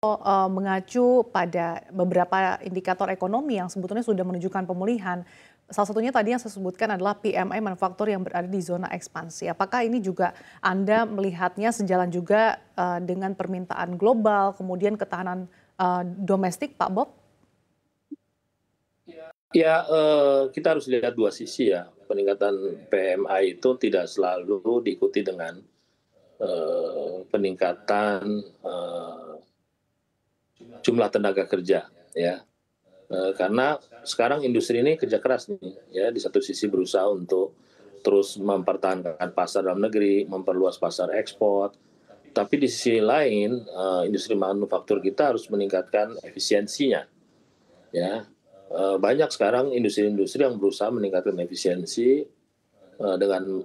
Mengacu pada beberapa indikator ekonomi yang sebetulnya sudah menunjukkan pemulihan, salah satunya tadi yang saya sebutkan adalah PMI manufaktur yang berada di zona ekspansi. Apakah ini juga Anda melihatnya sejalan juga dengan permintaan global, kemudian ketahanan domestik, Pak Bob? Ya, kita harus lihat dua sisi ya. Peningkatan PMI itu tidak selalu diikuti dengan peningkatan jumlah tenaga kerja, ya. Karena sekarang industri ini kerja keras nih, ya. Di satu sisi berusaha untuk terus mempertahankan pasar dalam negeri, memperluas pasar ekspor. Tapi di sisi lain, industri manufaktur kita harus meningkatkan efisiensinya, ya. Banyak sekarang industri-industri yang berusaha meningkatkan efisiensi dengan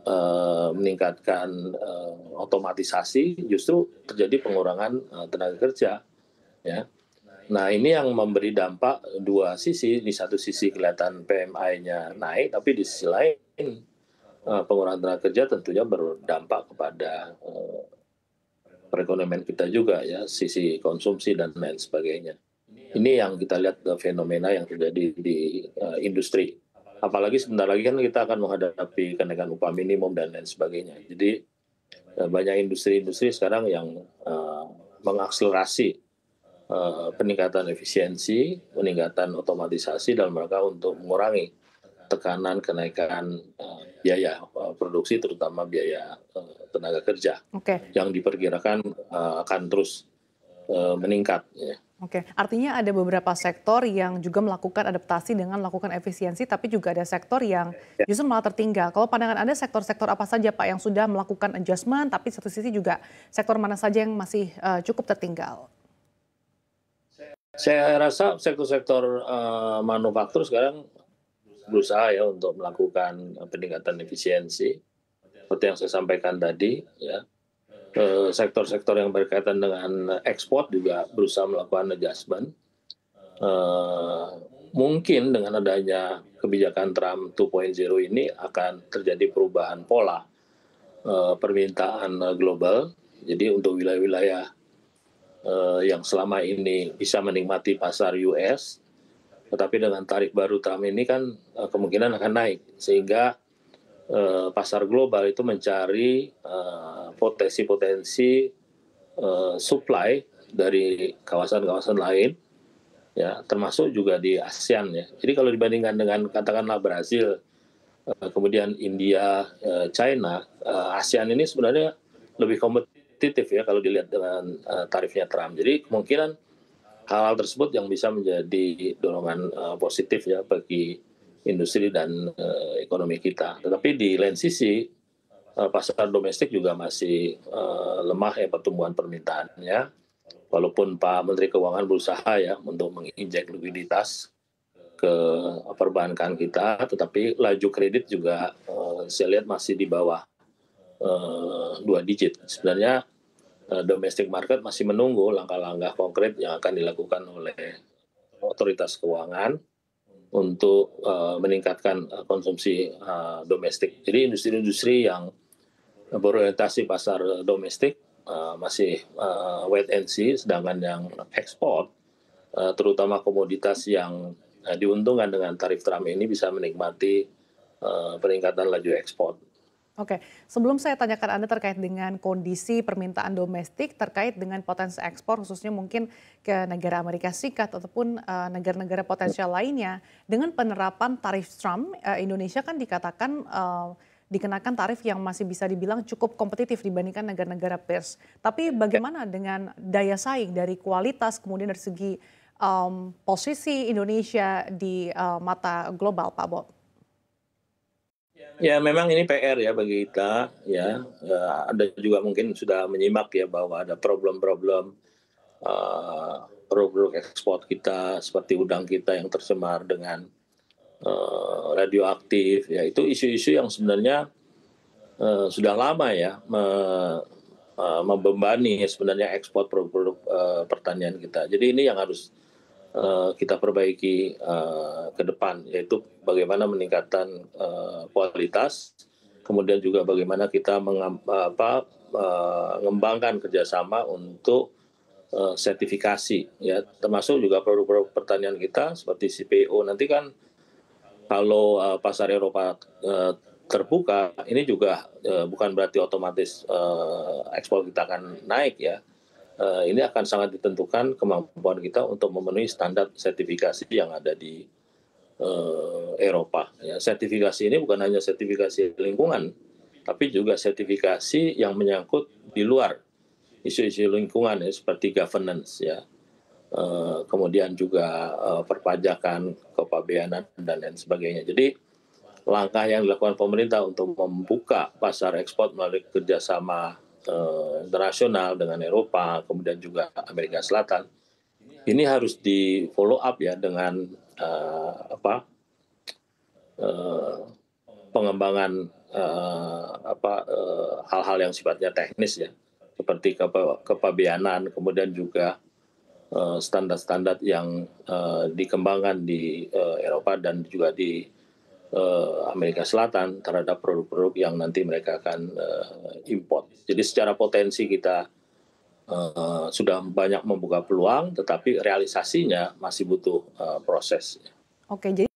meningkatkan otomatisasi, justru terjadi pengurangan tenaga kerja, ya. Nah, ini yang memberi dampak dua sisi. Di satu sisi kelihatan PMI-nya naik, tapi di sisi lain pengurangan tenaga kerja tentunya berdampak kepada perekonomian kita juga, ya, sisi konsumsi dan lain sebagainya. Ini yang kita lihat fenomena yang terjadi di industri. Apalagi sebentar lagi kan kita akan menghadapi kenaikan upah minimum dan lain sebagainya. Jadi banyak industri-industri sekarang yang mengakselerasi peningkatan efisiensi, peningkatan otomatisasi dalam rangka untuk mengurangi tekanan kenaikan biaya produksi, terutama biaya tenaga kerja Oke. yang diperkirakan akan terus meningkat, ya. Oke, artinya ada beberapa sektor yang juga melakukan adaptasi dengan melakukan efisiensi, tapi juga ada sektor yang justru malah tertinggal. Kalau pandangan Anda sektor-sektor apa saja Pak yang sudah melakukan adjustment, tapi satu sisi juga sektor mana saja yang masih cukup tertinggal? Saya rasa sektor-sektor manufaktur sekarang berusaha ya untuk melakukan peningkatan efisiensi, seperti yang saya sampaikan tadi, ya. Sektor-sektor yang berkaitan dengan ekspor juga berusaha melakukan adjustment. Mungkin dengan adanya kebijakan Trump 2.0 ini akan terjadi perubahan pola permintaan global. Jadi untuk wilayah-wilayah yang selama ini bisa menikmati pasar US, tetapi dengan tarif baru Trump ini kan kemungkinan akan naik, sehingga pasar global itu mencari potensi-potensi supply dari kawasan-kawasan lain, ya, termasuk juga di ASEAN, ya. Jadi kalau dibandingkan dengan katakanlah Brazil, kemudian India, China, ASEAN ini sebenarnya lebih kompetitif ya kalau dilihat dengan tarifnya Trump. Jadi kemungkinan hal-hal tersebut yang bisa menjadi dorongan positif ya bagi industri dan ekonomi kita. Tetapi di lain sisi pasar domestik juga masih lemah ya pertumbuhan permintaannya. Walaupun Pak Menteri Keuangan berusaha ya untuk menginjek likuiditas ke perbankan kita, tetapi laju kredit juga saya lihat masih di bawah 2 digit. Sebenarnya domestic market masih menunggu langkah-langkah konkret yang akan dilakukan oleh otoritas keuangan untuk meningkatkan konsumsi domestik. Jadi industri-industri yang berorientasi pasar domestik masih wait and see, sedangkan yang ekspor, terutama komoditas yang diuntungkan dengan tarif Trump ini bisa menikmati peningkatan laju ekspor. Oke, sebelum saya tanyakan Anda terkait dengan kondisi permintaan domestik terkait dengan potensi ekspor khususnya mungkin ke negara Amerika Serikat ataupun negara-negara potensial lainnya, dengan penerapan tarif Trump, Indonesia kan dikatakan dikenakan tarif yang masih bisa dibilang cukup kompetitif dibandingkan negara-negara peers. Tapi bagaimana dengan daya saing dari kualitas kemudian dari segi posisi Indonesia di mata global, Pak Bob? Ya memang ini PR ya bagi kita ya. Ada juga mungkin sudah menyimak ya bahwa ada problem-problem produk ekspor kita seperti udang kita yang tercemar dengan radioaktif ya. Itu isu-isu yang sebenarnya sudah lama ya membebani sebenarnya ekspor produk-produk pertanian kita. Jadi ini yang harus kita perbaiki ke depan, yaitu bagaimana meningkatkan kualitas, kemudian juga bagaimana kita mengembangkan kerjasama untuk sertifikasi, ya, termasuk juga produk-produk pertanian kita seperti CPO. Nanti kan kalau pasar Eropa terbuka, ini juga bukan berarti otomatis ekspor kita akan naik, ya. Ini akan sangat ditentukan kemampuan kita untuk memenuhi standar sertifikasi yang ada di Eropa. Ya, sertifikasi ini bukan hanya sertifikasi lingkungan, tapi juga sertifikasi yang menyangkut di luar isu-isu lingkungan, ya, seperti governance, ya. Kemudian juga perpajakan, kepabeanan, dan lain sebagainya. Jadi langkah yang dilakukan pemerintah untuk membuka pasar ekspor melalui kerjasama internasional dengan Eropa, kemudian juga Amerika Selatan, ini harus di follow up, ya, dengan pengembangan hal-hal yang sifatnya teknis, ya, seperti kepabeanan, kemudian juga standar-standar yang dikembangkan di Eropa dan juga di Amerika Selatan terhadap produk-produk yang nanti mereka akan import. Jadi secara potensi kita sudah banyak membuka peluang, tetapi realisasinya masih butuh proses. Oke, jadi